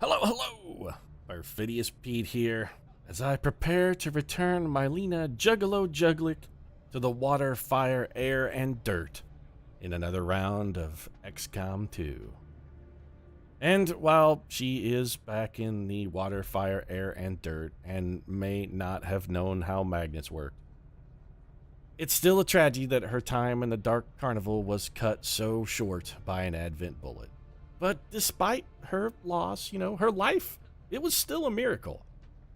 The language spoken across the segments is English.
Hello, hello! Perfidious Pete here, as I prepare to return Mylena Juggalo Juglick to the water, fire, air, and dirt in another round of XCOM 2. And while she is back in the water, fire, air, and dirt, and may not have known how magnets work, it's still a tragedy that her time in the Dark Carnival was cut so short by an Advent bullet. But despite her loss, her life, it was still a miracle.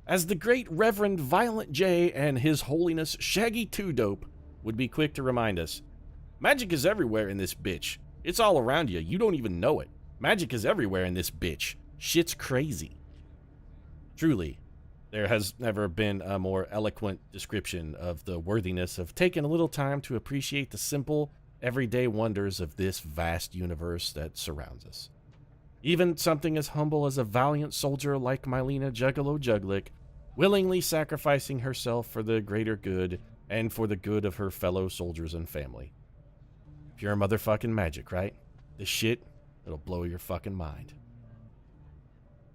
As the great Reverend Violent J and His Holiness Shaggy Two Dope would be quick to remind us, magic is everywhere in this bitch. It's all around you. You don't even know it. Magic is everywhere in this bitch. Shit's crazy. Truly, there has never been a more eloquent description of the worthiness of taking a little time to appreciate the simple, everyday wonders of this vast universe that surrounds us. Even something as humble as a valiant soldier like Mylena Juggalo Juglick, willingly sacrificing herself for the greater good and for the good of her fellow soldiers and family. Pure motherfucking magic, right? This shit, it'll blow your fucking mind.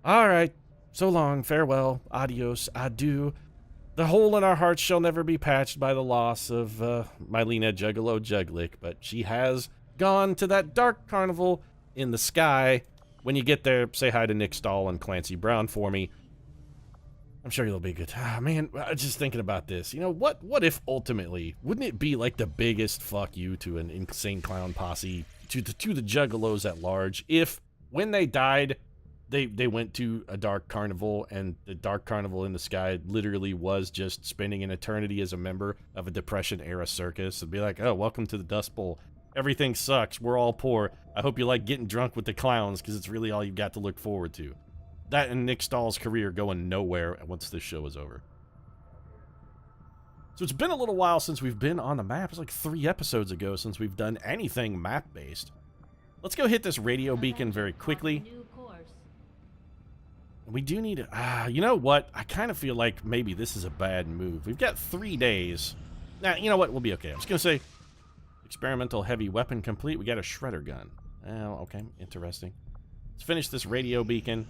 Alright, so long, farewell, adios, adieu. The hole in our hearts shall never be patched by the loss of Mylena Juggalo Juglick, but she has gone to that dark carnival in the sky. When you get there, say hi to Nick Stahl and Clancy Brown for me. I'm sure you'll be good. Ah, man, just thinking about this. What if ultimately, wouldn't it be like the biggest fuck you to an insane clown posse, to the Juggalos at large, if when they died, they went to a dark carnival, and the dark carnival in the sky literally was just spending an eternity as a member of a Depression-era circus, and be like, oh, welcome to the Dust Bowl. Everything sucks. We're all poor. I hope you like getting drunk with the clowns, because it's really all you've got to look forward to. That and Nick Stahl's career going nowhere once this show is over. So it's been a little while since we've been on the map. It's like 3 episodes ago since we've done anything map-based. Let's go hit this radio beacon very quickly. We do need to, you know what? I kind of feel like maybe this is a bad move. We've got 3 days. Now, you know what? We'll be okay. I was going to say, experimental heavy weapon complete. We got a shredder gun. Oh, okay. Interesting. Let's finish this radio beacon.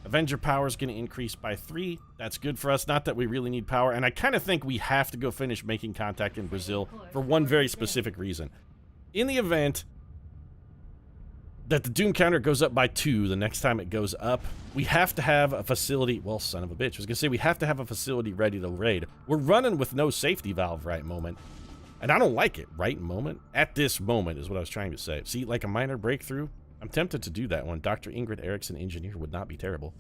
Avenger power is going to increase by 3. That's good for us. Not that we really need power. And I kind of think we have to go finish making contact in Brazil for one very specific reason. In the event that the Doom counter goes up by 2 the next time it goes up, we have to have a facility, well, son of a bitch, I was gonna say we have to have a facility ready to raid. We're running with no safety valve right moment, and I don't like it. Right moment? At this moment is what I was trying to say. See, like a minor breakthrough? I'm tempted to do that one. Dr. Ingrid Erickson, engineer, would not be terrible.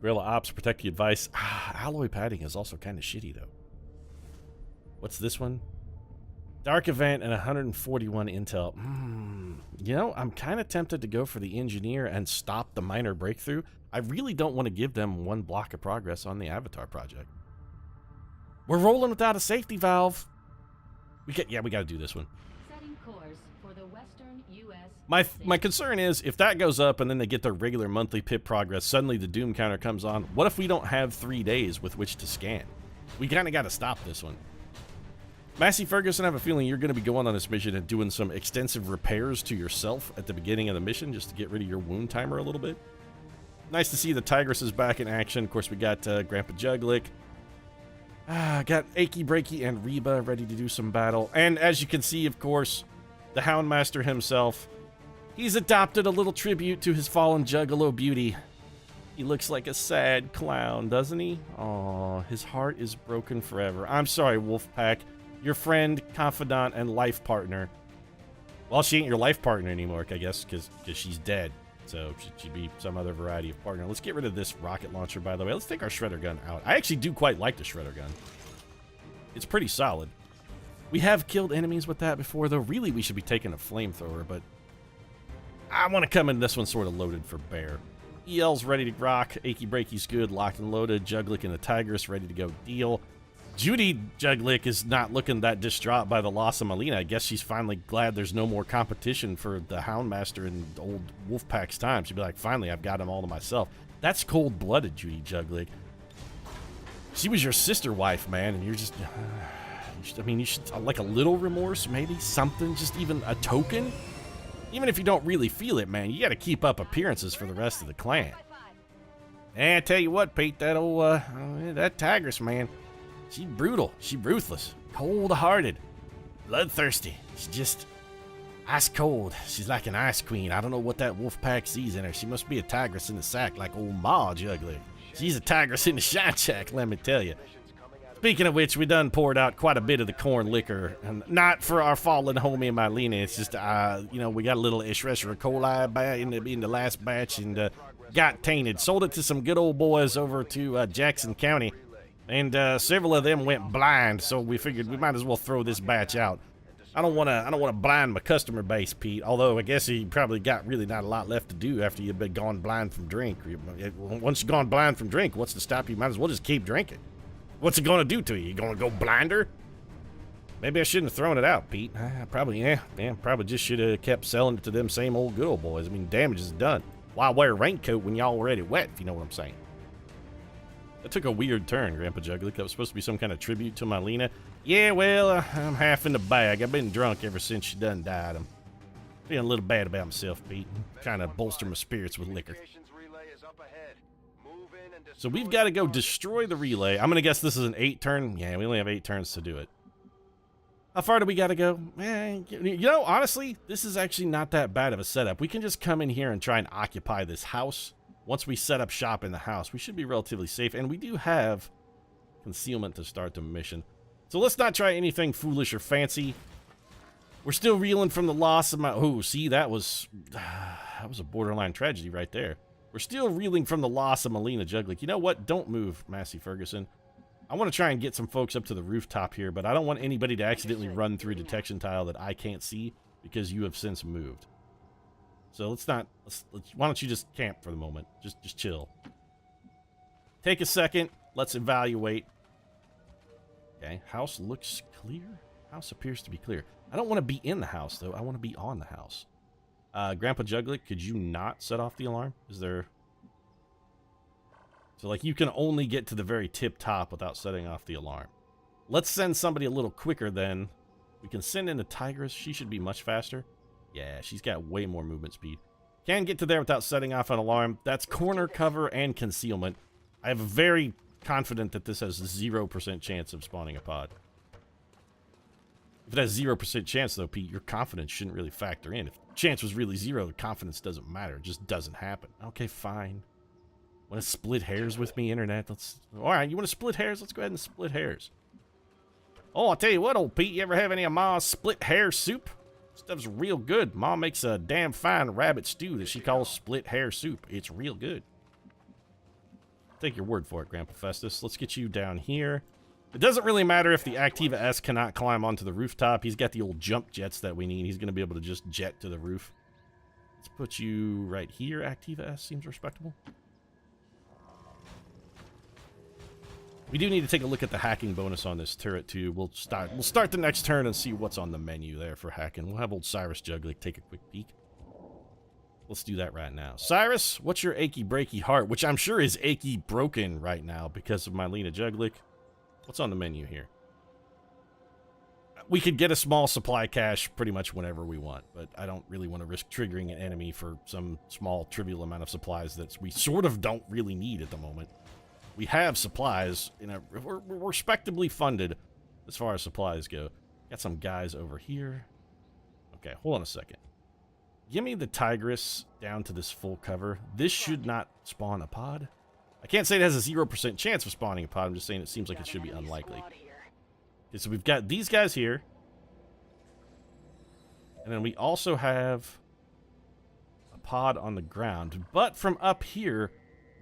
Guerrilla Ops, protect the advice. Alloy padding is also kind of shitty, though. What's this one? Dark event and 141 intel. I'm kind of tempted to go for the engineer and stop the minor breakthrough. I really don't want to give them 1 block of progress on the Avatar project. We're rolling without a safety valve. We got to do this one. Setting course for the Western US. My concern is if that goes up and then they get their regular monthly pip progress, suddenly the Doom counter comes on. What if we don't have 3 days with which to scan? We kind of got to stop this one. Massey Ferguson, I have a feeling you're going to be going on this mission and doing some extensive repairs to yourself at the beginning of the mission just to get rid of your wound timer a little bit. Nice to see the Tigress is back in action. Of course, we got Grandpa Juglick. Got Achy Breaky and Reba ready to do some battle. And as you can see, of course, the Houndmaster himself, he's adopted a little tribute to his fallen Juggalo beauty. He looks like a sad clown, doesn't he? Aw, his heart is broken forever. I'm sorry, Wolfpack. Your friend, confidant, and life partner. Well, she ain't your life partner anymore, I guess, because she's dead. So she'd be some other variety of partner. Let's get rid of this rocket launcher, by the way. Let's take our shredder gun out. I actually do quite like the shredder gun. It's pretty solid. We have killed enemies with that before, though. Really, we should be taking a flamethrower, but I want to come in this one sort of loaded for bear. EL's ready to rock. Achy Breaky's good. Locked and loaded. Juglick and the Tigress ready to go deal. Judy Juglick is not looking that distraught by the loss of Mylena. I guess she's finally glad there's no more competition for the Houndmaster in old Wolfpack's time. She'd be like, finally, I've got him all to myself. That's cold-blooded, Judy Juglick. She was your sister wife, man, and you're just... you should, like a little remorse, maybe? Something, just even a token? Even if you don't really feel it, man, you gotta keep up appearances for the rest of the clan. And I tell you what, Pete, that tigress, man, she's brutal, she's ruthless, cold-hearted, bloodthirsty. She's just ice cold. She's like an ice queen. I don't know what that wolf pack sees in her. She must be a tigress in the sack like old Ma Juggler. She's a tigress in the shine shack, let me tell you. Speaking of which, we done poured out quite a bit of the corn liquor, and not for our fallen homie Mylena. It's just, we got a little Escherichia coli in the last batch and got tainted. Sold it to some good old boys over to Jackson County, and several of them went blind. So we figured we might as well throw this batch out. I don't want to blind my customer base, Pete. Although I guess you probably got really not a lot left to do after you've been gone blind from drink. Once you've gone blind from drink, what's to stop you? Might as well just keep drinking. What's it gonna do to you? You gonna go blinder? Maybe I shouldn't have thrown it out, Pete. Probably just should have kept selling it to them same old good old boys. I mean, damage is done. Why wear a raincoat when y'all already wet, if you know what I'm saying? That took a weird turn, Grandpa Juggler. That was supposed to be some kind of tribute to Mylena. Yeah, well, I'm half in the bag. I've been drunk ever since she done died. I'm feeling a little bad about myself, Pete. Kind of bolster my spirits with liquor. So we've got to go destroy the relay. I'm going to guess this is an 8 turn. Yeah, we only have 8 turns to do it. How far do we got to go? Honestly, this is actually not that bad of a setup. We can just come in here and try and occupy this house. Once we set up shop in the house, we should be relatively safe. And we do have concealment to start the mission. So let's not try anything foolish or fancy. We're still reeling from the loss of my... Oh, see, that was a borderline tragedy right there. We're still reeling from the loss of Mylena Juggler. You know what? Don't move, Massey Ferguson. I want to try and get some folks up to the rooftop here, but I don't want anybody to accidentally run through a detection tile that I can't see because you have since moved. So why don't you just camp for the moment? Just chill. Take a second. Let's evaluate. Okay, house looks clear. House appears to be clear. I don't want to be in the house, though. I want to be on the house. Grandpa Juggler, could you not set off the alarm? Is there... So, like, you can only get to the very tip top without setting off the alarm. Let's send somebody a little quicker then. We can send in the Tigress. She should be much faster. Yeah, she's got way more movement speed. Can get to there without setting off an alarm. That's corner cover and concealment. I have a very confident that this has 0% chance of spawning a pod. If it has 0% chance, though, Pete, your confidence shouldn't really factor in. If the chance was really 0, the confidence doesn't matter. It just doesn't happen. Okay, fine. Want to split hairs with me, Internet? Alright, you want to split hairs? Let's go ahead and split hairs. Oh, I'll tell you what, old Pete, you ever have any of Ma's split hair soup? Stuff's real good. Ma makes a damn fine rabbit stew that she calls split hair soup. It's real good. Take your word for it, Grandpa Festus. Let's get you down here. It doesn't really matter if the Activa S cannot climb onto the rooftop. He's got the old jump jets that we need. He's going to be able to just jet to the roof. Let's put you right here. Activa S seems respectable. We do need to take a look at the hacking bonus on this turret, too. We'll start the next turn and see what's on the menu there for hacking. We'll have old Cyrus Juggler take a quick peek. Let's do that right now. Cyrus, what's your achy breaky heart? Which I'm sure is achy broken right now because of Mylena Juggler. What's on the menu here? We could get a small supply cache pretty much whenever we want, but I don't really want to risk triggering an enemy for some small trivial amount of supplies that we sort of don't really need at the moment. We have supplies, we're respectably funded as far as supplies go. Got some guys over here. Okay, hold on a second. Give me the Tigress down to this full cover. This should not spawn a pod. I can't say it has a 0% chance of spawning a pod. I'm just saying it seems like it should be unlikely. Okay, so we've got these guys here. And then we also have a pod on the ground. But from up here,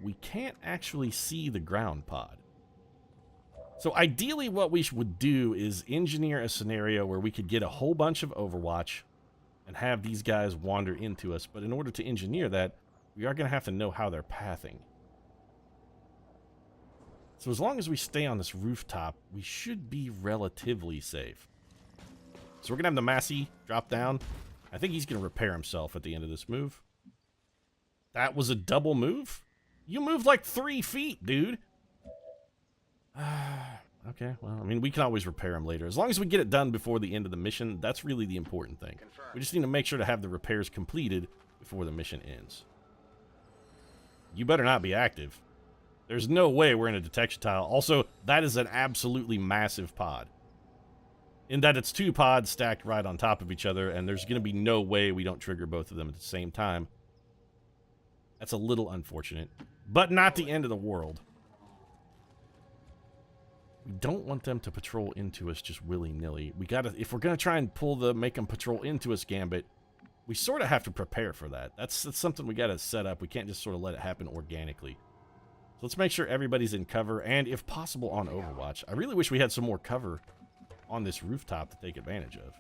we can't actually see the ground pod. So ideally what we would do is engineer a scenario where we could get a whole bunch of Overwatch and have these guys wander into us. But in order to engineer that, we are going to have to know how they're pathing. So as long as we stay on this rooftop, we should be relatively safe. So we're going to have the Massey drop down. I think he's going to repair himself at the end of this move. That was a double move? You moved like 3 feet, dude. Okay, well, I mean, we can always repair them later. As long as we get it done before the end of the mission, that's really the important thing. We just need to make sure to have the repairs completed before the mission ends. You better not be active. There's no way we're in a detection tile. Also, that is an absolutely massive pod. In that it's 2 pods stacked right on top of each other, and there's going to be no way we don't trigger both of them at the same time. That's a little unfortunate, but not the end of the world. We don't want them to patrol into us just willy-nilly. We gotta, if we're gonna try and make them patrol into us gambit, we sort of have to prepare for that. That's something we gotta set up. We can't just sort of let it happen organically. So let's make sure everybody's in cover, and if possible on Overwatch. I really wish we had some more cover on this rooftop to take advantage of.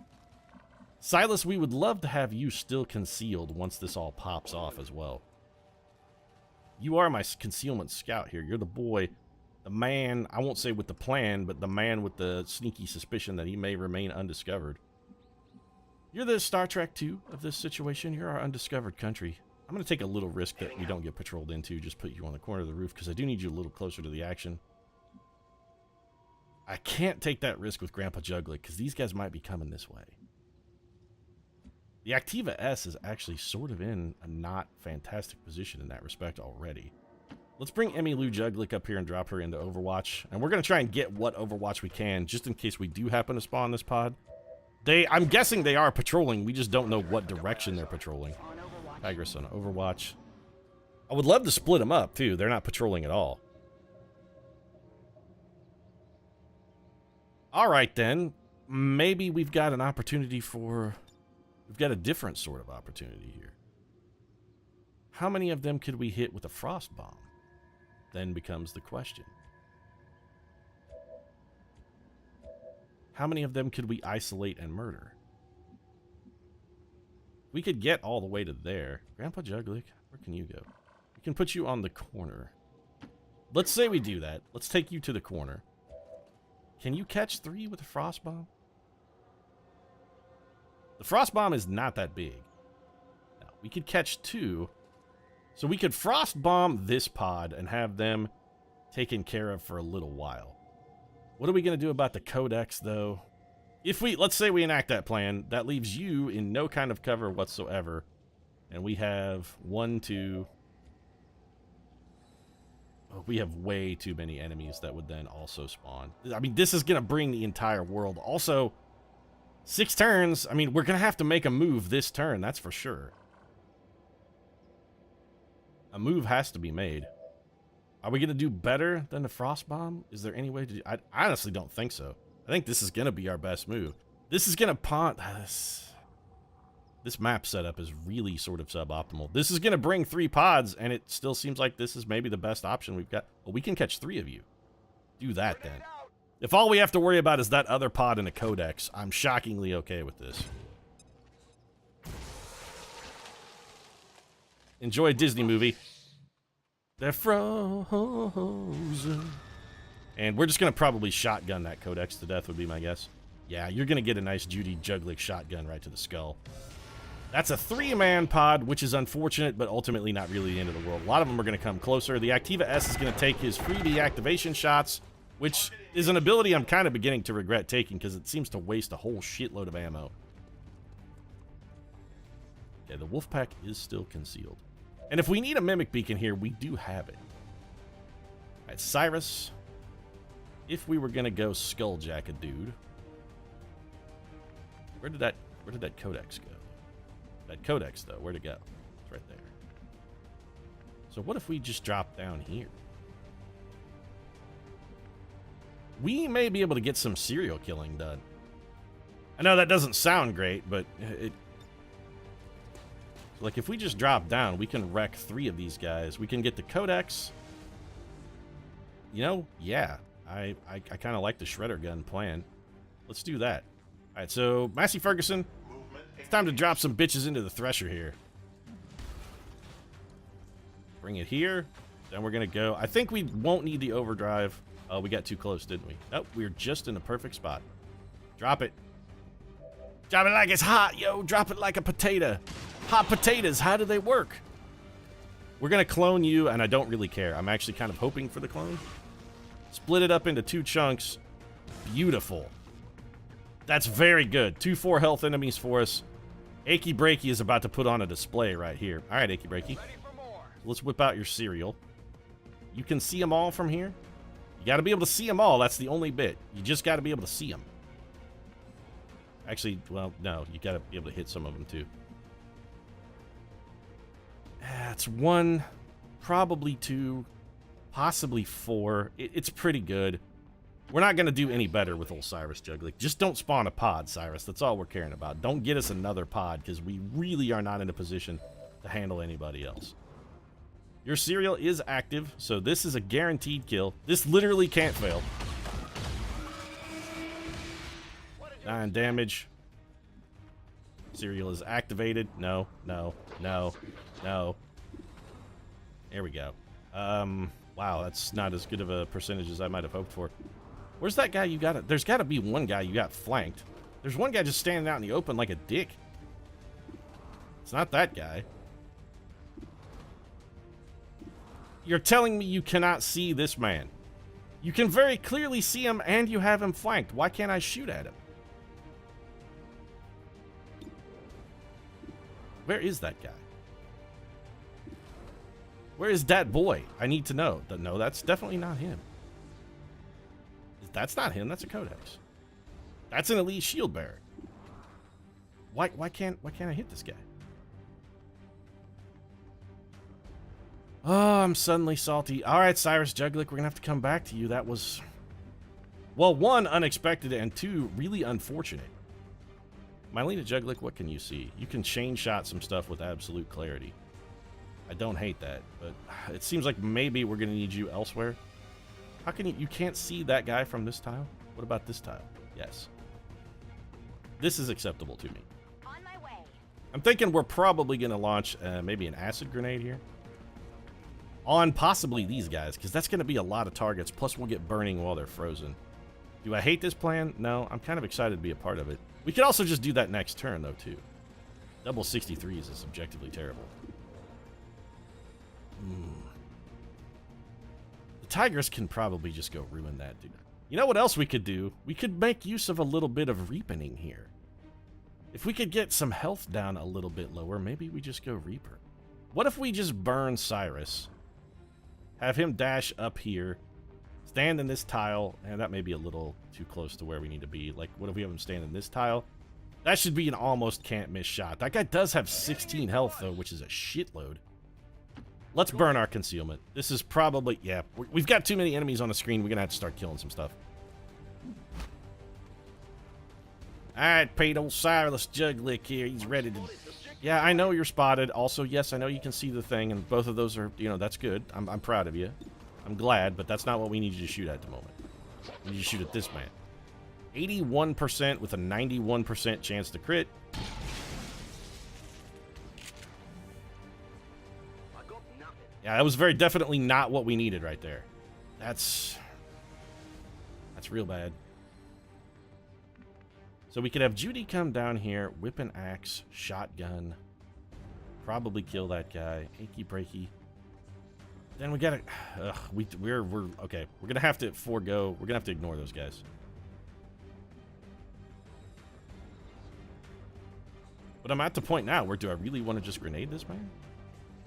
Silas, we would love to have you still concealed once this all pops off as well. You are my concealment scout here. You're the boy. The man, I won't say with the plan, but the man with the sneaky suspicion that he may remain undiscovered. You're the Star Trek 2 of this situation. You're our undiscovered country. I'm going to take a little risk that we don't get patrolled into, just put you on the corner of the roof, because I do need you a little closer to the action. I can't take that risk with Grandpa Juggler, because these guys might be coming this way. The Activa S is actually sort of in a not fantastic position in that respect already. Let's bring Emmy Lou Juglick up here and drop her into Overwatch. And we're going to try and get what Overwatch we can, just in case we do happen to spawn this pod. I'm guessing they are patrolling. We just don't know what direction they're patrolling. Tigress on Overwatch. I would love to split them up, too. They're not patrolling at all. All right, then. Maybe we've got an opportunity for... We've got a different sort of opportunity here. How many of them could we hit with a frost bomb? Then becomes the question. How many of them could we isolate and murder? We could get all the way to there. Grandpa Juglick, where can you go? We can put you on the corner. Let's say we do that. Let's take you to the corner. Can you catch 3 with a frost bomb? The frost bomb is not that big. No, we could catch 2. So we could frost bomb this pod and have them taken care of for a little while. What are we going to do about the codex, though? If let's say we enact that plan, that leaves you in no kind of cover whatsoever. And we have 1, 2... Oh, we have way too many enemies that would then also spawn. I mean, this is going to bring the entire world. Also, 6 turns. I mean, we're going to have to make a move this turn, that's for sure. A move has to be made. Are we going to do better than the frost bomb? Is there any way to do... I honestly don't think so. I think this is going to be our best move. This is going to pawn... This map setup is really sort of suboptimal. This is going to bring 3 pods, and it still seems like this is maybe the best option we've got. Well, we can catch 3 of you. Do that, then. If all we have to worry about is that other pod in a codex, I'm shockingly okay with this. Enjoy a Disney movie. They're frozen. And we're just going to probably shotgun that codex to death would be my guess. Yeah, you're going to get a nice Judy Juglick shotgun right to the skull. That's a 3-man pod, which is unfortunate, but ultimately not really the end of the world. A lot of them are going to come closer. The Activa S is going to take his free deactivation shots, which is an ability I'm kind of beginning to regret taking because it seems to waste a whole shitload of ammo. Okay, the Wolfpack is still concealed. And if we need a Mimic Beacon here, we do have it. All right, Cyrus. If we were going to go Skulljack a dude. Where did that Codex go? That Codex, though, where'd it go? It's right there. So what if we just drop down here? We may be able to get some serial killing done. I know that doesn't sound great, but like, if we just drop down, we can wreck 3 of these guys. We can get the Codex. You know, yeah. I kind of like the Shredder gun plan. Let's do that. All right, so, Massey Ferguson, it's time to drop some bitches into the Thresher here. Bring it here. Then we're going to go. I think we won't need the overdrive. Oh, we got too close, didn't we? Nope, we're just in the perfect spot. Drop it. Drop it like it's hot, yo. Drop it like a potato. Hot potatoes, how do they work? We're going to clone you, and I don't really care. I'm actually kind of hoping for the clone. Split it up into 2 chunks. Beautiful. That's very good. 2-4 health enemies for us. Achy Breaky is about to put on a display right here. All right, Achy Breaky. Let's whip out your cereal. You can see them all from here. You got to be able to see them all. That's the only bit. You just got to be able to see them. Actually, well, no. You got to be able to hit some of them, too. That's 1, probably 2, possibly 4. It's pretty good. We're not going to do any better with old Cyrus Juggling. Just don't spawn a pod, Cyrus. That's all we're caring about. Don't get us another pod, because we really are not in a position to handle anybody else. Your cereal is active, so this is a guaranteed kill. This literally can't fail. 9 damage. Cereal is activated. No, no, no, no. There we go. Wow, that's not as good of a percentage as I might have hoped for. Where's that guy you got? There's got to be one guy you got flanked. There's one guy just standing out in the open like a dick. It's not that guy. You're telling me you cannot see this man. You can very clearly see him and you have him flanked. Why can't I shoot at him? Where is that guy? Where is that boy? I need to know. No, that's definitely not him. That's not him. That's a Codex. That's an elite shield bearer. Why can't I hit this guy? Oh, I'm suddenly salty. All right, Cyrus Juggling, we're gonna have to come back to you. That was, well, 1, unexpected, and 2, really unfortunate. Mylena Juggling, what can you see? You can chain shot some stuff with absolute clarity. I don't hate that, but it seems like maybe we're gonna need you elsewhere. How can you can't see that guy from this tile? What about this tile? Yes. This is acceptable to me. On my way. I'm thinking we're probably gonna launch maybe an acid grenade here. On possibly these guys, because that's going to be a lot of targets, plus we'll get burning while they're frozen. Do I hate this plan? No, I'm kind of excited to be a part of it. We could also just do that next turn, though, too. Double 63s is objectively terrible. The Tigress can probably just go ruin that, dude. You know what else we could do? We could make use of a little bit of Reapening here. If we could get some health down a little bit lower, maybe we just go Reaper. What if we just burn Cyrus? Have him dash up here, stand in this tile, and that may be a little too close to where we need to be. Like, what if we have him stand in this tile? That should be an almost can't miss shot. That guy does have 16 health, though, which is a shitload. Let's burn our concealment. This is probably, yeah, we've got too many enemies on the screen. We're going to have to start killing some stuff. All right, paid old Cyrus Juglick here. He's ready to... Yeah, I know you're spotted. Also, yes, I know you can see the thing, and both of those are, you know, that's good. I'm proud of you. I'm glad, but that's not what we need you to shoot at the moment. We need you to shoot at this man. 81% with a 91% chance to crit. Yeah, that was very definitely not what we needed right there. That's real bad. So we could have Judy come down here, whip an axe, shotgun, probably kill that guy, achy breaky. Then we gotta, we're okay. We're gonna have to forego. We're gonna have to ignore those guys. But I'm at the point now where do I really want to just grenade this man,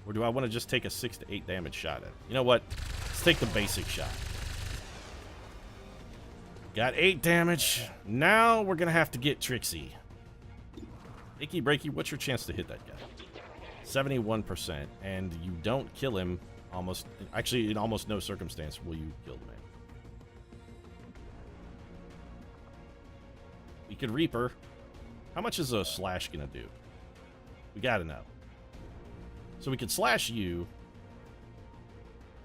or do I want to just take a 6 to 8 damage shot at it? You know what? Let's take the basic shot. Got 8 damage. Now we're going to have to get Trixie. Achy Breaky, what's your chance to hit that guy? 71%. And you don't kill him almost... Actually, in almost no circumstance will you kill the man. We could Reaper. How much is a slash going to do? We got to know. So we could slash you.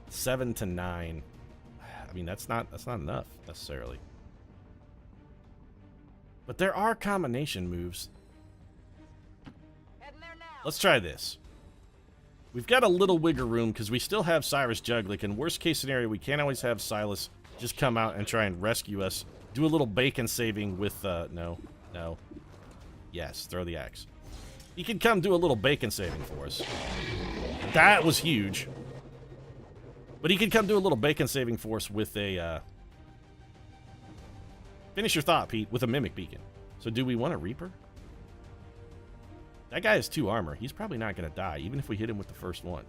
7 to 9. I mean, that's not enough, necessarily. But there are combination moves. Let's try this. We've got a little wiggle room because we still have Cyrus Juggling. In worst case scenario, we can't always have Silas just come out and try and rescue us. Do a little bacon saving with, no. Yes, throw the axe. He can come do a little bacon saving for us. That was huge. But he could come do a little bacon saving for us with a, Finish your thought, Pete, with a Mimic Beacon. So do we want a Reaper? That guy has 2 armor. He's probably not going to die, even if we hit him with the first one.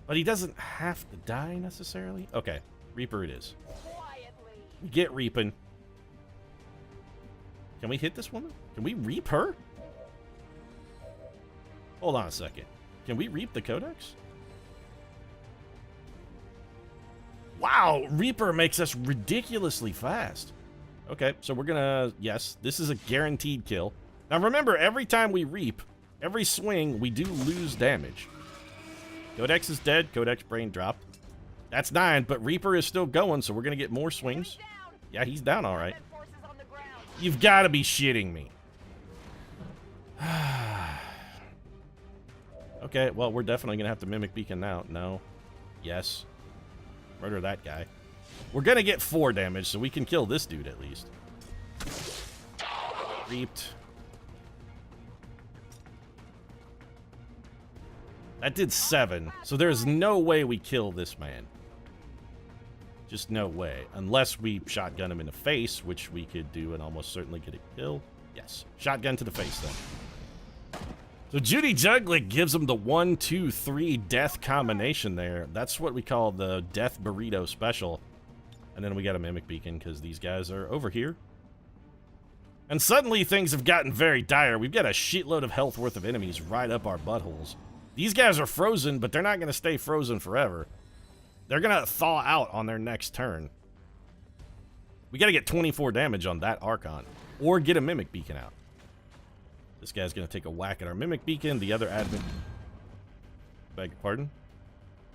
But he doesn't have to die, necessarily. Okay, Reaper it is. Get reaping. Can we hit this woman? Can we reap her? Hold on a second. Can we reap the Codex? Wow, Reaper makes us ridiculously fast. Okay, so we're gonna... Yes, this is a guaranteed kill. Now remember, every time we reap, every swing, we do lose damage. Codex is dead. Codex brain dropped. That's 9, but Reaper is still going, so we're gonna get more swings. Yeah, he's down all right. You've got to be shitting me. Okay, well, we're definitely gonna have to Mimic Beacon now. No. Yes. Murder that guy. We're gonna get 4 damage, so we can kill this dude at least. Reaped. That did 7, so there's no way we kill this man. Just no way. Unless we shotgun him in the face, which we could do and almost certainly get a kill. Yes. Shotgun to the face, then. So Judy Juglick gives him the 1, 2, 3 death combination there. That's what we call the Death Burrito Special. And then we got a Mimic Beacon, because these guys are over here. And suddenly things have gotten very dire. We've got a shitload of health worth of enemies right up our buttholes. These guys are frozen, but they're not going to stay frozen forever. They're going to thaw out on their next turn. We got to get 24 damage on that Archon. Or get a Mimic Beacon out. This guy's going to take a whack at our Mimic Beacon. The other admin... Beg your pardon?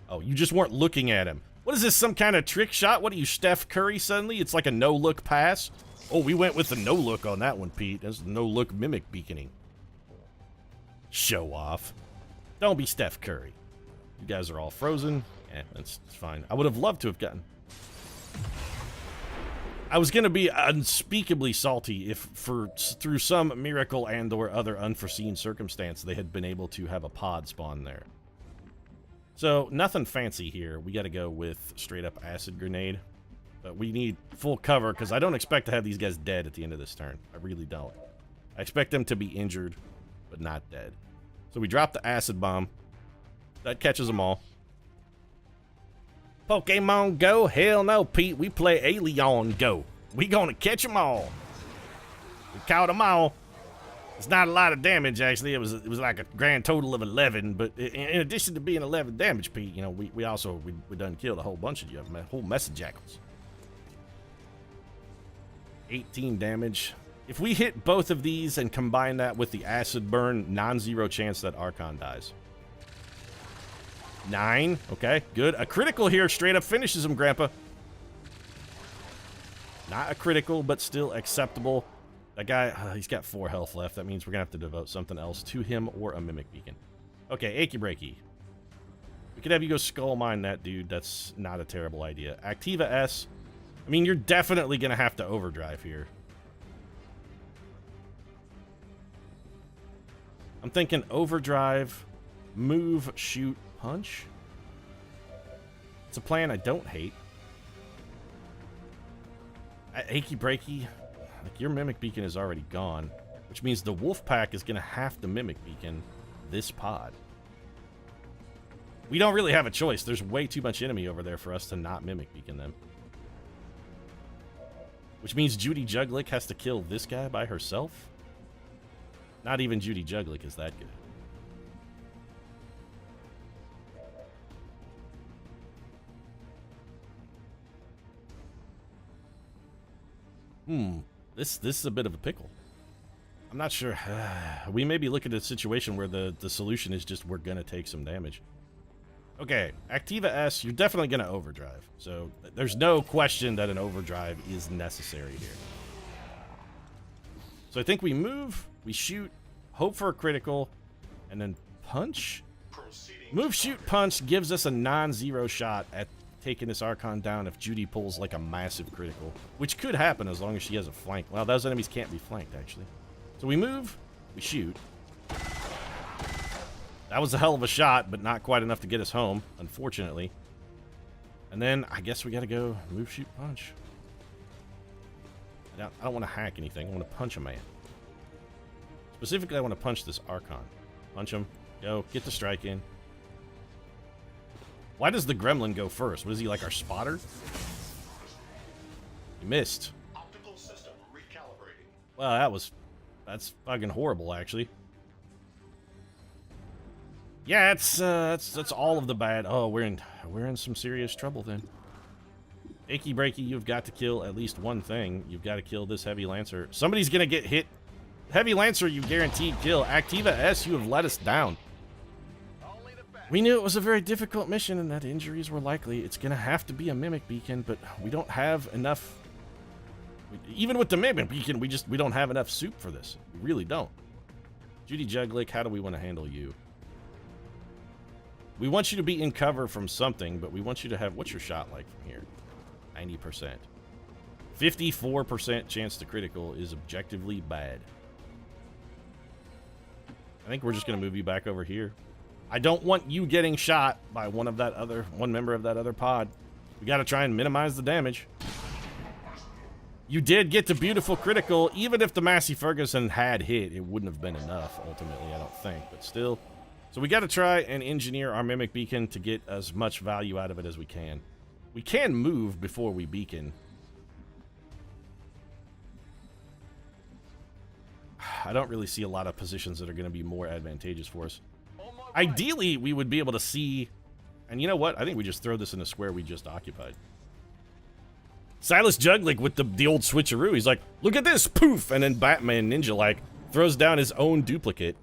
Oh, you just weren't looking at him. What is this, some kind of trick shot? What are you, Steph Curry suddenly? It's like a no-look pass? Oh, we went with the no-look on that one, Pete. That's no-look Mimic Beaconing. Show off. Don't be Steph Curry. You guys are all frozen. Yeah, that's fine. I would have loved to have gotten... I was going to be unspeakably salty if, through some miracle and or other unforeseen circumstance, they had been able to have a pod spawn there. So, nothing fancy here. We got to go with straight-up acid grenade. But we need full cover, because I don't expect to have these guys dead at the end of this turn. I really don't. I expect them to be injured, but not dead. So we drop the acid bomb. That catches them all. Pokemon Go? Hell no, Pete. We play Alien Go. We gonna catch them all. We caught them all. It's not a lot of damage, actually. It was like a grand total of 11. But in addition to being 11 damage, Pete, you know, we also done killed a whole bunch of you, a whole mess of jackals. 18 damage. If we hit both of these and combine that with the acid burn, non-zero chance that Archon dies. 9. Okay, good. A critical here straight up finishes him, Grandpa. Not a critical, but still acceptable. That guy, he's got 4 health left. That means we're going to have to devote something else to him or a Mimic Beacon. Okay, Achy Breaky. We could have you go Skull Mine that dude. That's not a terrible idea. Activa S. I mean, you're definitely going to have to overdrive here. I'm thinking overdrive, move, shoot, punch. It's a plan I don't hate. Achy Breaky, like your Mimic Beacon is already gone, which means the Wolf Pack is going to have to Mimic Beacon this pod. We don't really have a choice. There's way too much enemy over there for us to not Mimic Beacon them. Which means Judy Juglick has to kill this guy by herself? Not even Judy Juglick is that good. This is a bit of a pickle. I'm not sure. We may be looking at a situation where the solution is just we're going to take some damage. Okay, Activa S, you're definitely going to overdrive. So there's no question that an overdrive is necessary here. So I think we move, we shoot, hope for a critical, and then punch. Move, shoot, punch gives us a non-zero shot at taking this Archon down if Judy pulls like a massive critical, which could happen as long as she has a flank. Well, those enemies can't be flanked, actually. So we move, we shoot. That was a hell of a shot, but not quite enough to get us home, unfortunately. And then I guess we gotta go move, shoot, punch. I don't want to hack anything. I want to punch a man. Specifically, I want to punch this Archon. Punch him. Go. Get the strike in. Why does the gremlin go first? Was he like our spotter? He missed. Optical system recalibrating. Well, that's fucking horrible, actually. Yeah, that's all of the bad. Oh, we're in some serious trouble then. Achy breaky, you've got to kill at least one thing. You've got to kill this Heavy Lancer. Somebody's gonna get hit. Heavy Lancer, you guaranteed kill. Activa S, you have let us down. We knew it was a very difficult mission and that injuries were likely. It's gonna have to be a Mimic Beacon, but we don't have enough. Even with the Mimic Beacon, we don't have enough soup for this. We really don't. Judy Juglick, how do we want to handle you? We want you to be in cover from something, but we want you to have... What's your shot like from here? 90%. 54% chance to critical is objectively bad. I think we're just going to move you back over here. I don't want you getting shot by one member of that other pod. We got to try and minimize the damage. You did get the beautiful critical. Even if the Massey Ferguson had hit, it wouldn't have been enough, ultimately, I don't think. But still. So we got to try and engineer our Mimic Beacon to get as much value out of it as we can. We can move before we beacon. I don't really see a lot of positions that are going to be more advantageous for us. Ideally, we would be able to see... And you know what? I think we just throw this in the square we just occupied. Silas Juglick with the old switcheroo. He's like, look at this! Poof! And then Batman Ninja, throws down his own duplicate.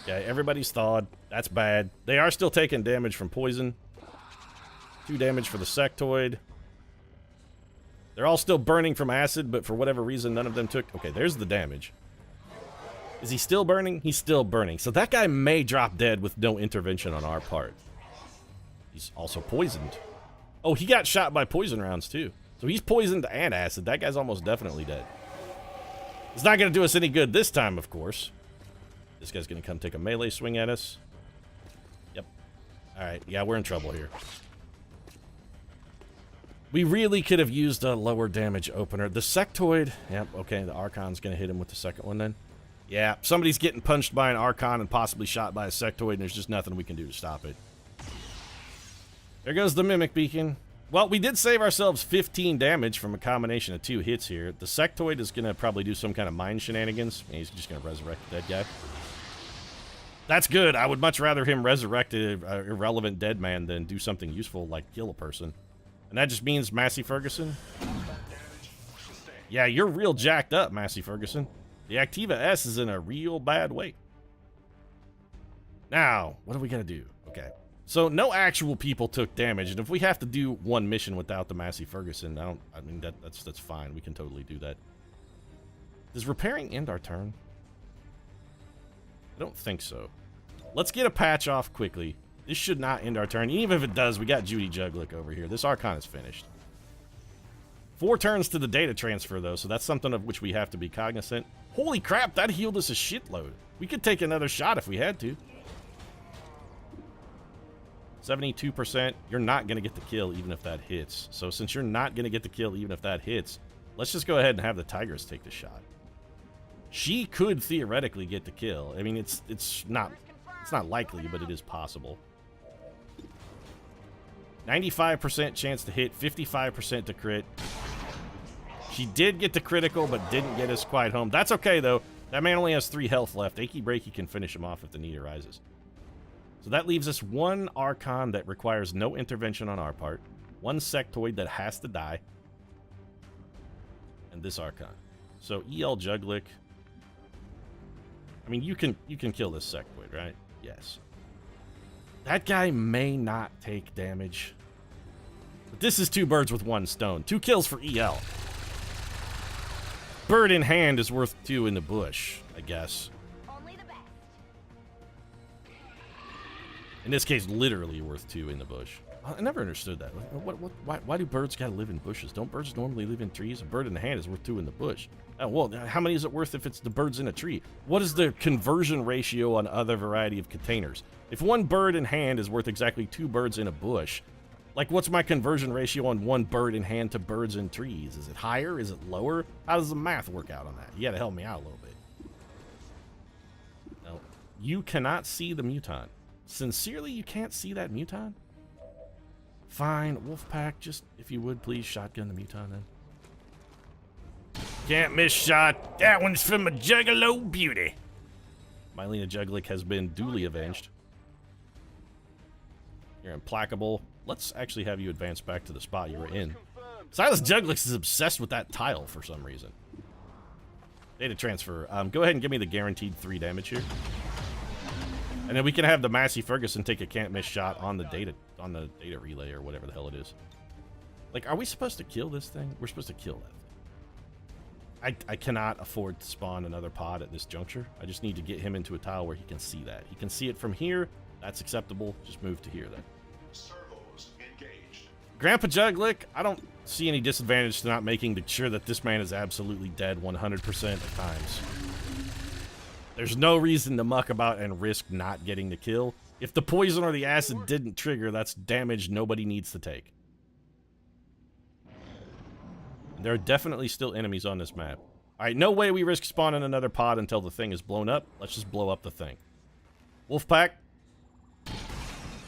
Okay, everybody's thawed. That's bad. They are still taking damage from poison. 2 damage for the sectoid. They're all still burning from acid, but for whatever reason, none of them took... Okay, there's the damage. Is he still burning? He's still burning. So that guy may drop dead with no intervention on our part. He's also poisoned. Oh, he got shot by poison rounds, too. So he's poisoned and acid. That guy's almost definitely dead. It's not going to do us any good this time, of course. This guy's going to come take a melee swing at us. Yep. Alright, yeah, we're in trouble here. We really could have used a lower damage opener. The sectoid... Yep, okay, the Archon's going to hit him with the second one then. Yeah, somebody's getting punched by an Archon and possibly shot by a sectoid, and there's just nothing we can do to stop it. There goes the Mimic Beacon. Well, we did save ourselves 15 damage from a combination of 2 hits here. The sectoid is going to probably do some kind of mind shenanigans. And he's just going to resurrect the dead guy. That's good. I would much rather him resurrect an irrelevant dead man than do something useful like kill a person. And that just means Massey Ferguson. Yeah, you're real jacked up, Massey Ferguson. The Activa S is in a real bad way. Now, what do we got to do? Okay. So no actual people took damage, and if we have to do one mission without the Massey Ferguson, I mean that's fine. We can totally do that. Does repairing end our turn? I don't think so. Let's get a patch off quickly. This should not end our turn. Even if it does, we got Judy Juglick over here. This Archon is finished. 4 turns to the data transfer, though, so that's something of which we have to be cognizant. Holy crap, that healed us a shitload. We could take another shot if we had to. 72%. You're not going to get the kill even if that hits. So since you're not going to get the kill even if that hits, let's just go ahead and have the Tigress take the shot. She could theoretically get the kill. I mean, it's not likely, but it is possible. 95% chance to hit, 55% to crit. She did get the critical, but didn't get us quite home. That's okay, though. That man only has 3 health left. Achy Breaky can finish him off if the need arises. So that leaves us 1 Archon that requires no intervention on our part, 1 Sectoid that has to die, and this Archon. So EL Juglick. I mean, you can kill this Sectoid, right? Yes. That guy may not take damage. But this is 2 birds with 1 stone. 2 kills for EL. Bird in hand is worth 2 in the bush, I guess. Only the best. In this case, literally worth 2 in the bush. I never understood that. Why do birds gotta live in bushes? Don't birds normally live in trees? A bird in the hand is worth 2 in the bush. Oh, well, how many is it worth if it's the birds in a tree? What is the conversion ratio on other variety of containers? If 1 bird in hand is worth exactly 2 birds in a bush, Like, what's my conversion ratio on one bird in hand to birds in trees? Is it higher? Is it lower? How does the math work out on that? You gotta help me out a little bit. No. You cannot see the mutant. Sincerely, you can't see that mutant? Fine, Wolfpack, just, if you would, please shotgun the mutant then. Can't miss shot. That one's from a juggalo beauty. Mylena Juglick has been duly avenged. You're implacable. Let's actually have you advance back to the spot you were in. Silas Juglick is obsessed with that tile for some reason. Data transfer. Go ahead and give me the guaranteed 3 damage here. And then we can have the Massey Ferguson take a can't miss shot on the data relay or whatever the hell it is. Like, are we supposed to kill this thing? We're supposed to kill that thing. I cannot afford to spawn another pod at this juncture. I just need to get him into a tile where he can see that. He can see it from here. That's acceptable. Just move to here then. Servos engaged. Grandpa Juglick, I don't see any disadvantage to not making sure that this man is absolutely dead 100% of times. There's no reason to muck about and risk not getting the kill. If the poison or the acid didn't trigger, that's damage nobody needs to take. There are definitely still enemies on this map. Alright, no way we risk spawning another pod until the thing is blown up. Let's just blow up the thing. Wolfpack.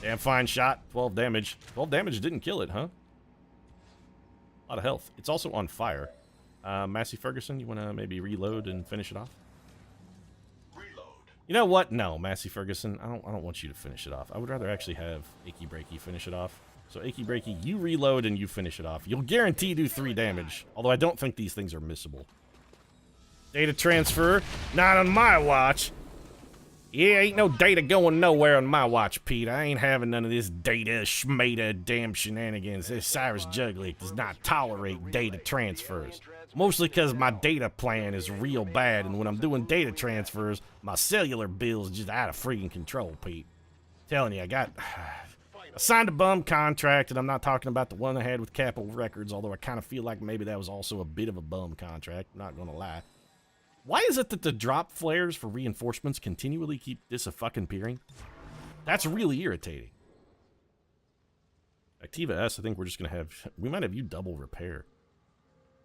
Damn fine shot. 12 damage. 12 damage didn't kill it, huh? A lot of health. It's also on fire. Massey Ferguson, you want to maybe reload and finish it off? Reload. You know what? No, Massey Ferguson, I don't want you to finish it off. I would rather actually have Achy Breaky finish it off. So Achy Breaky, you reload and you finish it off. You'll guarantee do 3 damage, although I don't think these things are missable. Data transfer, not on my watch. Yeah, ain't no data going nowhere on my watch, Pete. I ain't having none of this data schmata damn shenanigans. This Cyrus Juglick does not tolerate data transfers. Mostly because my data plan is real bad, and when I'm doing data transfers, my cellular bill's just out of freaking control, Pete. Telling you, I signed a bum contract, and I'm not talking about the one I had with Capitol Records, although I kind of feel like maybe that was also a bit of a bum contract, not gonna lie. Why is it that the drop flares for reinforcements continually keep dis-a-fucking-peering? That's really irritating. Activa S, I think we're just gonna have... We might have you double repair.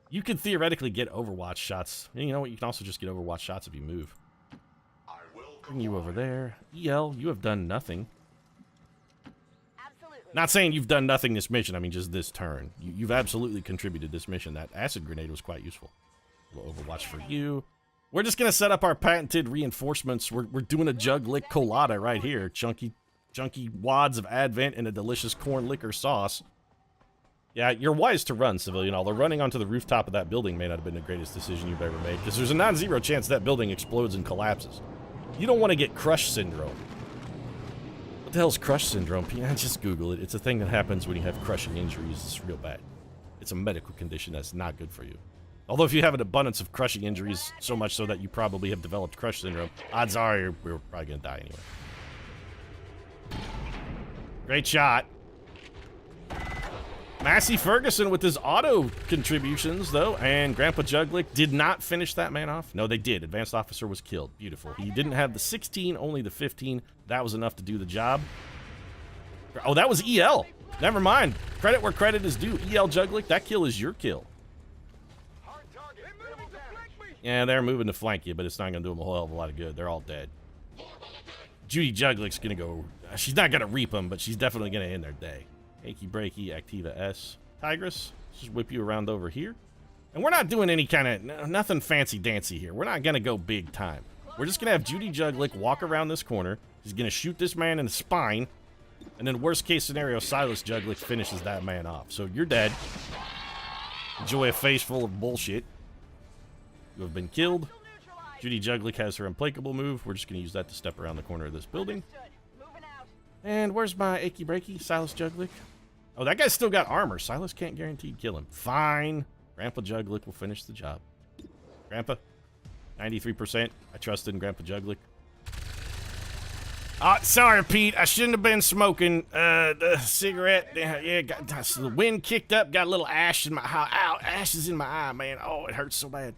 You could theoretically get Overwatch shots. You know what? You can also just get Overwatch shots if you move. I will Bring you over there. EL, you have done nothing. Absolutely. Not saying you've done nothing this mission, I mean just this turn. You've absolutely contributed this mission. That acid grenade was quite useful. A little Overwatch for you. We're just going to set up our patented reinforcements. We're doing a Juglick colada right here. Chunky wads of Advent and a delicious corn liquor sauce. Yeah, you're wise to run, civilian. Although running onto the rooftop of that building may not have been the greatest decision you've ever made, because there's a non-zero chance that building explodes and collapses. You don't want to get crush syndrome. What the hell's crush syndrome? Just Google it. It's a thing that happens when you have crushing injuries. It's real bad. It's a medical condition that's not good for you. Although if you have an abundance of crushing injuries, so much so that you probably have developed crush syndrome, odds are you're probably going to die anyway. Great shot. Massey Ferguson with his auto contributions, though, and Grandpa Juglick did not finish that man off. No, they did. Advanced officer was killed. Beautiful. He didn't have the 16, only the 15. That was enough to do the job. Oh, that was EL. Never mind. Credit where credit is due. EL Juglick, that kill is your kill. Yeah, they're moving to flank you, but it's not going to do them a whole hell of a lot of good. They're all dead. Judy Juglick's going to go... She's not going to reap them, but she's definitely going to end their day. Achy Breaky, Activa S. Tigress, just whip you around over here. And we're not doing any kind of... Nothing fancy-dancy here. We're not going to go big time. We're just going to have Judy Juglick walk around this corner. He's going to shoot this man in the spine. And then worst case scenario, Silas Juglick finishes that man off. So you're dead. Enjoy a face full of bullshit. You have been killed. Judy Juglick has her implacable move. We're just going to use that to step around the corner of this building. And where's my Achy Breaky? Silas Juglick. Oh, that guy's still got armor. Silas can't guarantee kill him. Fine. Grandpa Juglick will finish the job. Grandpa, 93%. I trusted in Grandpa Juglick. Sorry, Pete. I shouldn't have been smoking the cigarette. Yeah, the wind kicked up. Got a little ash in my eye. Ow, ashes in my eye, man. Oh, it hurts so bad.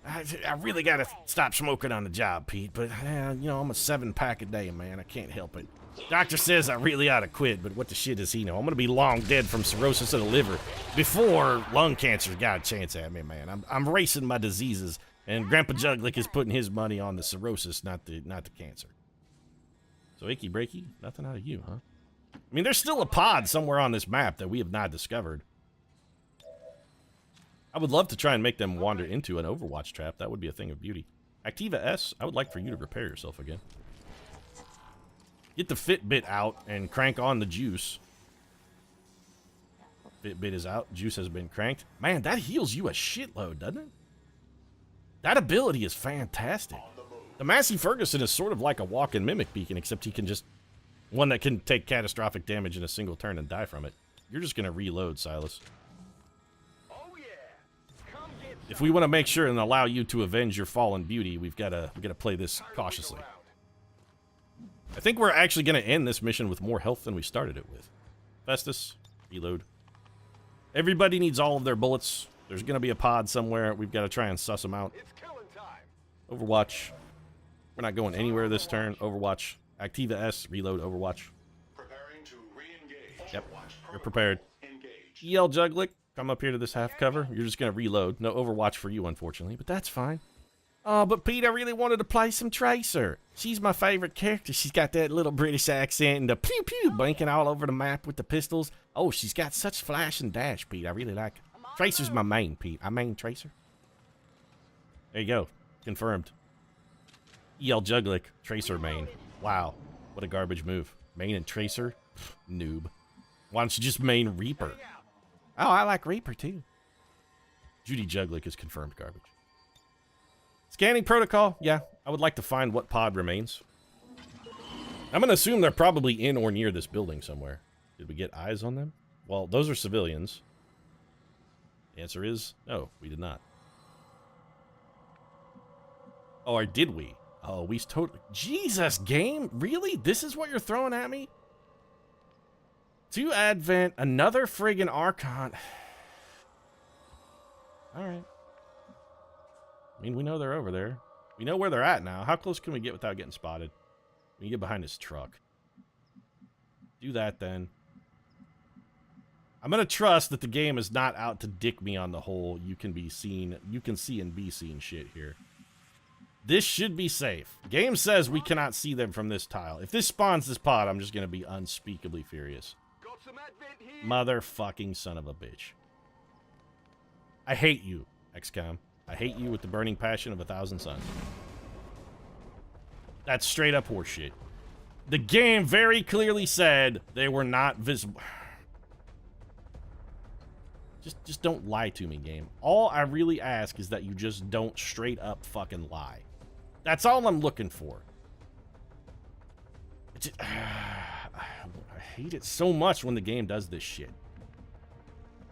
I really gotta stop smoking on the job, Pete, but, you know, I'm a 7-pack a day, man. I can't help it. Doctor says I really ought to quit, but what the shit does he know? I'm gonna be long dead from cirrhosis of the liver before lung cancer's got a chance at me, man. I'm racing my diseases, and Grandpa Juglick is putting his money on the cirrhosis, not the cancer. So, Icky Breaky, nothing out of you, huh? I mean, there's still a pod somewhere on this map that we have not discovered. I would love to try and make them wander into an Overwatch trap. That would be a thing of beauty. Activa S, I would like for you to repair yourself again. Get the Fitbit out and crank on the juice. Fitbit is out. Juice has been cranked. Man, that heals you a shitload, doesn't it? That ability is fantastic. The Massey Ferguson is sort of like a walk-in mimic beacon, except he can just... one that can take catastrophic damage in a single turn and die from it. You're just going to reload, Silas. If we want to make sure and allow you to avenge your fallen beauty, we've got to play this cautiously. I think we're actually going to end this mission with more health than we started it with. Festus, reload. Everybody needs all of their bullets. There's going to be a pod somewhere. We've got to try and suss them out. Overwatch. We're not going anywhere this turn. Overwatch. Activa S, reload, Overwatch. Preparing to re-engage. Yep, you're prepared. EL Juglick, come up here to this half cover. You're just going to reload. No Overwatch for you, unfortunately, but that's fine. Oh, but Pete, I really wanted to play some Tracer. She's my favorite character. She's got that little British accent and the pew-pew blinking all over the map with the pistols. Oh, she's got such flash and dash, Pete. I really like her. Tracer's my main, Pete. I main Tracer. There you go. Confirmed. EL Juglick, Tracer main. Wow. What a garbage move. Main and Tracer? Pfft, noob. Why don't you just main Reaper? Oh, I like Reaper too. Judy Juglick is confirmed garbage. Scanning protocol. Yeah, I would like to find what pod remains. I'm going to assume they're probably in or near this building somewhere. Did we get eyes on them? Well, those are civilians. The answer is no, we did not. Oh, or did we? Oh, we totally... Jesus, game? Really? This is what you're throwing at me? 2 Advent, another friggin' Archon. Alright. I mean, we know they're over there. We know where they're at now. How close can we get without getting spotted? We can get behind his truck. Do that, then. I'm gonna trust that the game is not out to dick me on the whole you can see and be seen shit here. This should be safe. Game says we cannot see them from this tile. If this spawns this pod, I'm just gonna be unspeakably furious. Motherfucking son of a bitch. I hate you, XCOM. I hate you with the burning passion of 1,000 suns. That's straight up horseshit. The game very clearly said they were not visible. Just don't lie to me, game. All I really ask is that you just don't straight up fucking lie. That's all I'm looking for. I hate it so much when the game does this shit.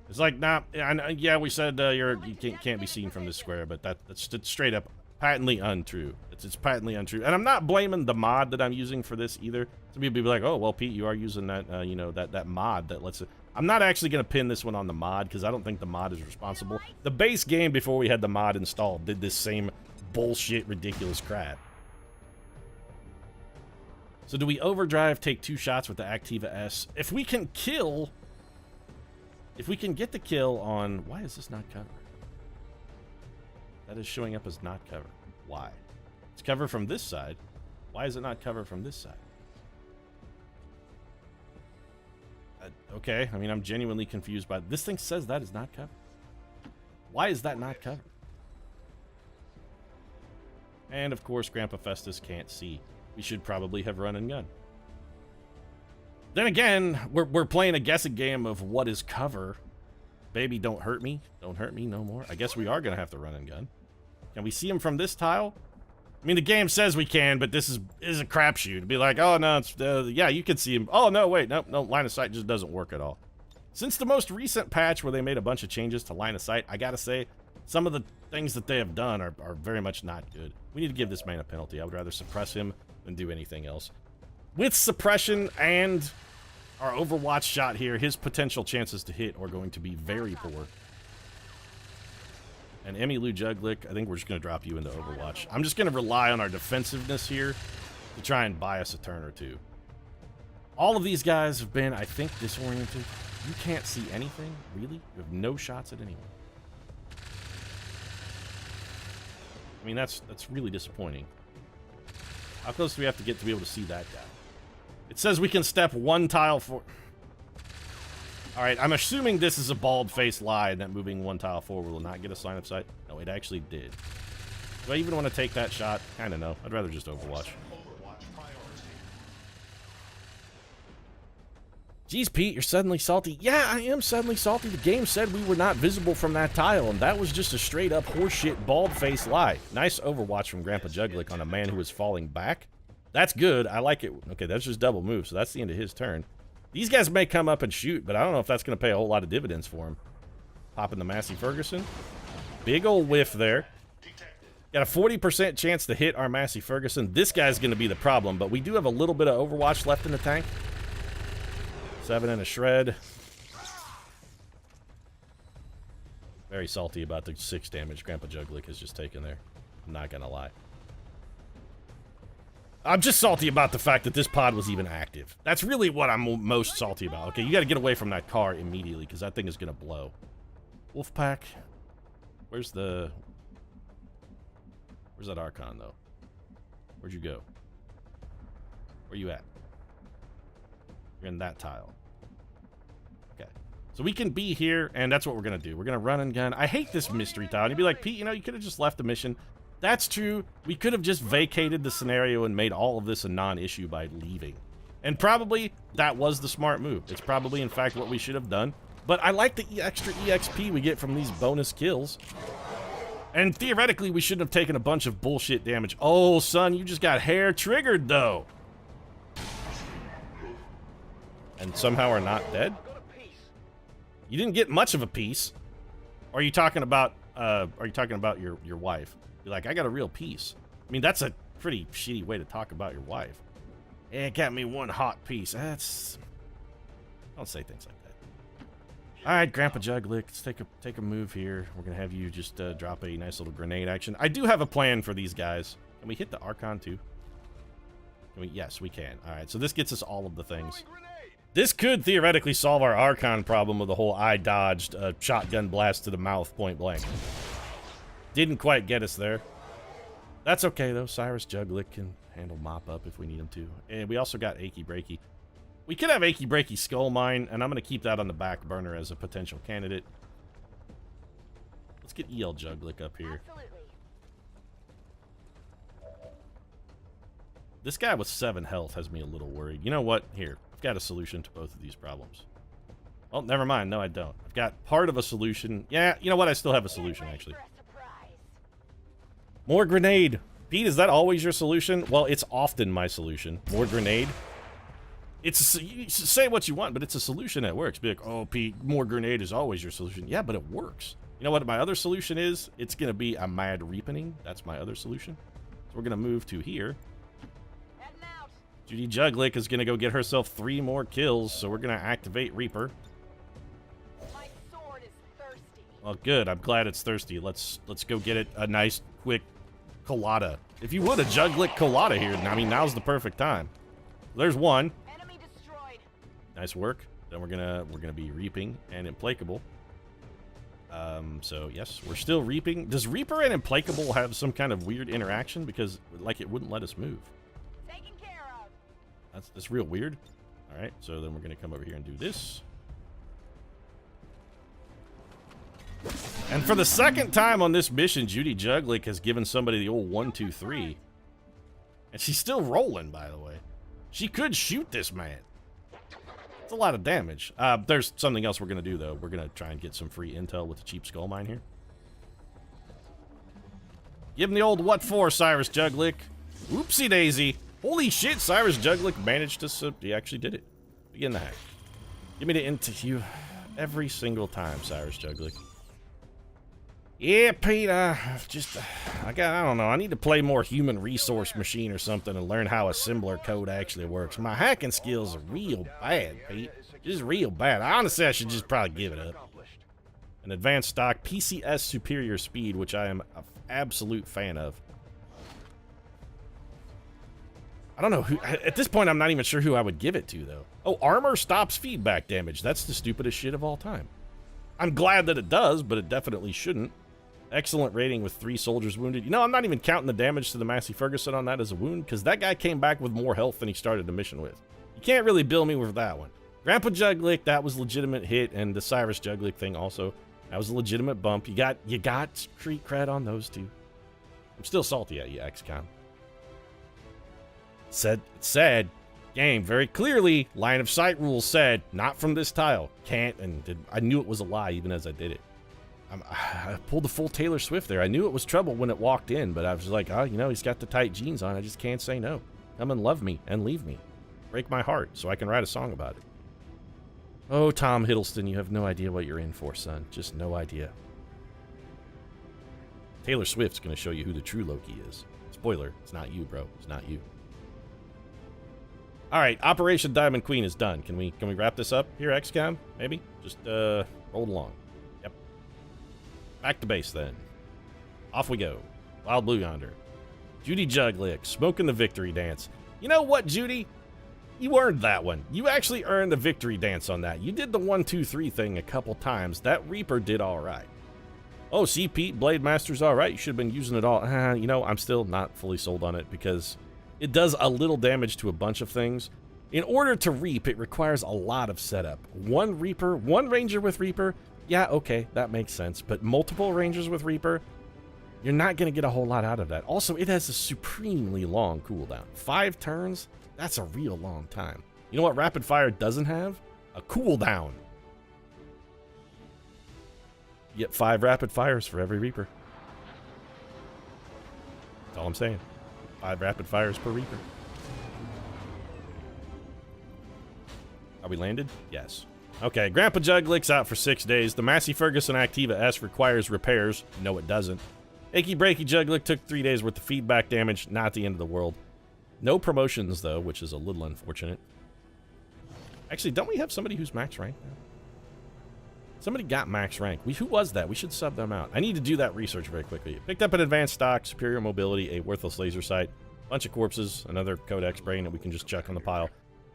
It's like, nah, yeah, we said you can't be seen from this square, but that's straight up patently untrue. It's patently untrue. And I'm not blaming the mod that I'm using for this either. Some people be like, oh, well, Pete, you are using that, you know, that mod that lets it... I'm not actually going to pin this one on the mod, because I don't think the mod is responsible. The base game, before we had the mod installed, did this same bullshit, ridiculous crap. So do we overdrive, take 2 shots with the Activa S? If we can kill... If we can get the kill on... Why is this not covered? That is showing up as not covered. Why? It's covered from this side. Why is it not covered from this side? Okay, I mean, I'm genuinely confused by... This thing says that is not covered. Why is that not covered? And, of course, Grandpa Festus can't see. We should probably have run and gun. Then again, we're playing a guessing game of what is cover. Baby, don't hurt me. Don't hurt me no more. I guess we are going to have to run and gun. Can we see him from this tile? I mean, the game says we can, but this is a crapshoot. To be like, oh, no, it's, yeah, you can see him. Oh, no, wait, no, line of sight just doesn't work at all. Since the most recent patch where they made a bunch of changes to line of sight, I gotta say, some of the things that they have done are very much not good. We need to give this man a penalty. I would rather suppress him than do anything else. With suppression and our Overwatch shot here, his potential chances to hit are going to be very poor. And Emmylou Juglick, I think we're just going to drop you into Overwatch. I'm just going to rely on our defensiveness here to try and buy us a turn or two. All of these guys have been, I think, disoriented. You can't see anything, really? You have no shots at anyone. I mean, that's really disappointing. How close do we have to get to be able to see that guy? It says we can step one tile for... Alright, I'm assuming this is a bald-faced lie and that moving one tile forward will not get us line of sight. No, it actually did. Do I even want to take that shot? Kinda no. I'd rather just Overwatch. Jeez, Pete, you're suddenly salty. Yeah, I am suddenly salty. The game said we were not visible from that tile, and that was just a straight-up horseshit, bald-faced lie. Nice Overwatch from Grandpa Juglick on a man who was falling back. That's good. I like it. Okay, that's just double move, so that's the end of his turn. These guys may come up and shoot, but I don't know if that's going to pay a whole lot of dividends for him. Popping the Massey Ferguson. Big old whiff there. Got a 40% chance to hit our Massey Ferguson. This guy's going to be the problem, but we do have a little bit of Overwatch left in the tank. 7 and a shred. Very salty about the 6 damage Grandpa Juglick has just taken there. I'm not gonna lie. I'm just salty about the fact that this pod was even active. That's really what I'm most salty about. Okay, you gotta get away from that car immediately, because that thing is gonna blow. Wolfpack. Where's that Archon, though? Where'd you go? Where you at? You're in that tile. Okay. So we can be here, and that's what we're going to do. We're going to run and gun. I hate this mystery tile. And you'd be like, Pete, you know, you could have just left the mission. That's true. We could have just vacated the scenario and made all of this a non-issue by leaving. And probably that was the smart move. It's probably, in fact, what we should have done. But I like the extra EXP we get from these bonus kills. And theoretically, we shouldn't have taken a bunch of bullshit damage. Oh, son, you just got hair triggered, though. And somehow are not dead? You didn't get much of a piece. Or are you talking about your wife? You're like, I got a real piece. I mean, that's a pretty shitty way to talk about your wife. It got me one hot piece. That's... Don't say things like that. Alright, Grandpa Juglick, let's take a move here. We're gonna have you just drop a nice little grenade action. I do have a plan for these guys. Can we hit the Archon too? Can we? Yes, we can. Alright, so this gets us all of the things. This could theoretically solve our Archon problem with the whole I dodged shotgun blast to the mouth point blank. Didn't quite get us there. That's okay, though. Cyrus Juglick can handle mop up if we need him to. And we also got Achy Breaky. We could have Achy Breaky Skull Mine, and I'm going to keep that on the back burner as a potential candidate. Let's get EL Juglick up here. Absolutely. This guy with 7 health has me a little worried. You know what? Here. I've got a solution to both of these problems. Oh, never mind. No, I don't. I've got part of a solution. Yeah, you know what? I still have a solution, actually. More grenade. Pete, is that always your solution? Well, it's often my solution. More grenade. You say what you want, but it's a solution that works. Be like, oh, Pete, more grenade is always your solution. Yeah, but it works. You know what my other solution is? It's going to be a mad reapening. That's my other solution. So we're going to move to here. Judy Juglick is going to go get herself 3 more kills, so we're going to activate Reaper. My sword is thirsty. Well, good. I'm glad it's thirsty. Let's go get it a nice, quick colada. If you would, a Juglick colada here. I mean, now's the perfect time. There's one. Enemy destroyed. Nice work. Then we're gonna be reaping and implacable. So yes, we're still reaping. Does Reaper and implacable have some kind of weird interaction? Because like it wouldn't let us move. That's real weird. All right, so then we're going to come over here and do this. And for the second time on this mission, Judy Juglick has given somebody the old 1, 2, 3. And she's still rolling, by the way. She could shoot this man. It's a lot of damage. There's something else we're going to do, though. We're going to try and get some free intel with the cheap skull mine here. Give him the old what for, Cyrus Juglick. Oopsie daisy. Holy shit, Cyrus Juglick managed to... he actually did it. Begin the hack. Give me the into every single time, Cyrus Juglick. Yeah, Pete, I don't know. I need to play more Human Resource Machine or something and learn how assembler code actually works. My hacking skills are real bad, Pete. Just real bad. Honestly, I should just probably give it up. an advanced stock, PCS superior speed, which I am an absolute fan of. I don't know who, at this point I'm not even sure who I would give it to though. Oh, armor stops feedback damage. That's the stupidest shit of all time. I'm glad that it does, but it definitely shouldn't. Excellent rating with 3 soldiers wounded. You know, I'm not even counting the damage to the Massey Ferguson on that as a wound, because that guy came back with more health than he started the mission with. You can't really bill me with that one. Grandpa Juglick, that was legitimate hit, and the Cyrus Juglick thing also. That was a legitimate bump. You got street cred on those two. I'm still salty at you, XCOM. Said, game very clearly, line of sight rules said, not from this tile. Can't, and I knew it was a lie even as I did it. I pulled the full Taylor Swift there. I knew it was trouble when it walked in, but I was like, oh, you know, he's got the tight jeans on. I just can't say no. Come and love me and leave me. Break my heart so I can write a song about it. Oh, Tom Hiddleston, you have no idea what you're in for, son. Just no idea. Taylor Swift's going to show you who the true Loki is. Spoiler, it's not you, bro. It's not you. All right, Operation Diamond Queen is done. Can we wrap this up here, XCOM? Maybe? Just roll along. Yep. Back to base then. Off we go. Wild Blue Yonder. Judy Juglick, smoking the victory dance. You know what, Judy? You earned that one. You actually earned the victory dance on that. You did the 1, 2, 3 thing a couple times. That Reaper did all right. Oh, see, Pete, Blade Master's all right. You should have been using it all. You know, I'm still not fully sold on it because it does a little damage to a bunch of things. In order to Reap, it requires a lot of setup. One Reaper, one Ranger with Reaper, yeah, okay, that makes sense. But multiple Rangers with Reaper, you're not going to get a whole lot out of that. Also, it has a supremely long cooldown. 5 turns? That's a real long time. You know what Rapid Fire doesn't have? A cooldown. You get 5 Rapid Fires for every Reaper. That's all I'm saying. 5 Rapid Fires per Reaper. Are we landed? Yes. Okay, Grandpa Juglick's out for 6 days. The Massey Ferguson Activa S requires repairs. No, it doesn't. Achy Breaky Juglick took 3 days worth of feedback damage. Not the end of the world. No promotions, though, which is a little unfortunate. Actually, don't we have somebody who's max rank now? Somebody got max rank. Who was that? We should sub them out. I need to do that research very quickly. Picked up an advanced stock, superior mobility, a worthless laser sight, bunch of corpses, another Codex brain that we can just chuck on the pile.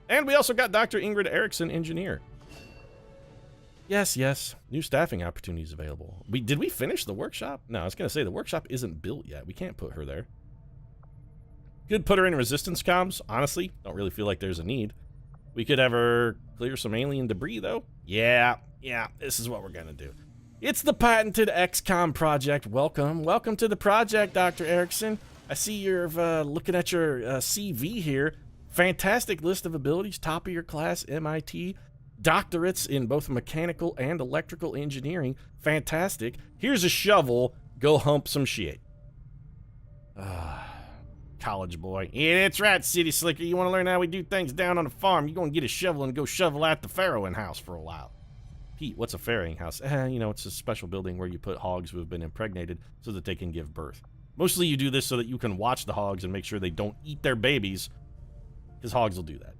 And we also got Dr. Ingrid Erickson, engineer. Yes, yes. New staffing opportunities available. Did we finish the workshop? No, I was going to say the workshop isn't built yet. We can't put her there. Could put her in resistance comms. Honestly, don't really feel like there's a need. We could have her clear some alien debris, though. Yeah, this is what we're going to do. It's the patented XCOM project. Welcome to the project, Dr. Erickson. I see you're looking at your CV here. Fantastic list of abilities, top of your class, MIT. Doctorates in both mechanical and electrical engineering. Fantastic. Here's a shovel. Go hump some shit. College boy. Yeah, that's right, City Slicker. You want to learn how we do things down on the farm? You're going to get a shovel and go shovel out the farrowing house for a while. Pete, what's a farrowing house? You know, it's a special building where you put hogs who have been impregnated so that they can give birth. Mostly you do this so that you can watch the hogs and make sure they don't eat their babies, because hogs will do that.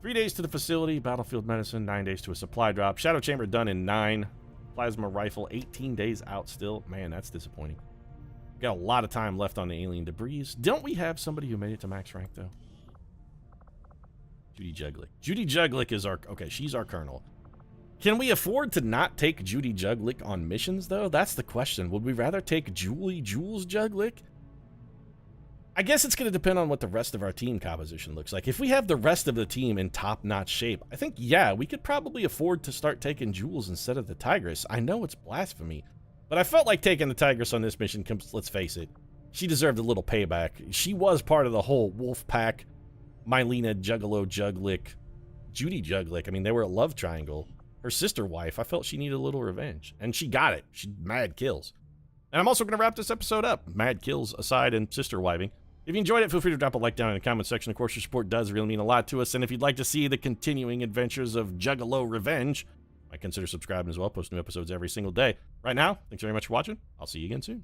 3 days to the facility, battlefield medicine, 9 days to a supply drop. Shadow chamber done in 9. Plasma rifle, 18 days out still. Man, that's disappointing. Got a lot of time left on the alien debris. Don't we have somebody who made it to max rank, though? Judy Juglick. Judy Juglick is our... Okay, she's our colonel. Can we afford to not take Judy Juglick on missions, though? That's the question. Would we rather take Jules Juglick? I guess it's going to depend on what the rest of our team composition looks like. If we have the rest of the team in top-notch shape, I think, yeah, we could probably afford to start taking Jules instead of the Tigress. I know it's blasphemy, but I felt like taking the Tigress on this mission, let's face it. She deserved a little payback. She was part of the whole wolf pack, Mylena Juggalo Juglick, Judy Juglick. I mean, they were a love triangle. Her sister wife, I felt she needed a little revenge, and she got it. She mad kills. And I'm also going to wrap this episode up. Mad kills aside and sister wiving. If you enjoyed it, feel free to drop a like down in the comment section. Of course, your support does really mean a lot to us. And if you'd like to see the continuing adventures of Juggalo Revenge, I consider subscribing as well. Post new episodes every single day. Right now, thanks very much for watching. I'll see you again soon.